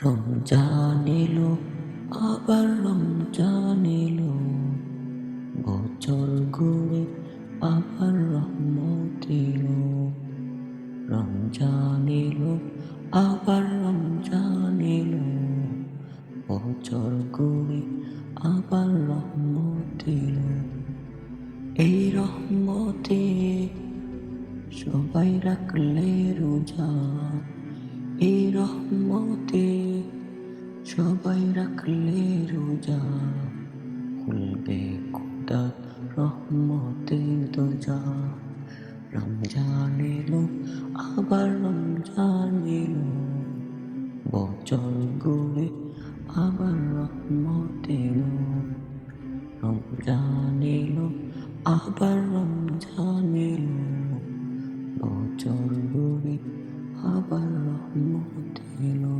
রমজান এলো, আবার রমজান এলো, বছর ঘুরে আবার রহমত এলো। রমজান এলো, আবার রমজান এলো, বছর ঘুরে আবার রহমত এলো। এই রহমতে সবাই রাখলে রোজা, এই রহমতে সবাই রাখলে রোজা, খুলবে খোদা রহমতের দরজা। রমজান এলো, আবার রমজান এলো, বছর ঘুরে আবার রহমত এলো। রমজান এলো, আবার রমজান এলো, বছর ঘুরে আবার রহমত এলো।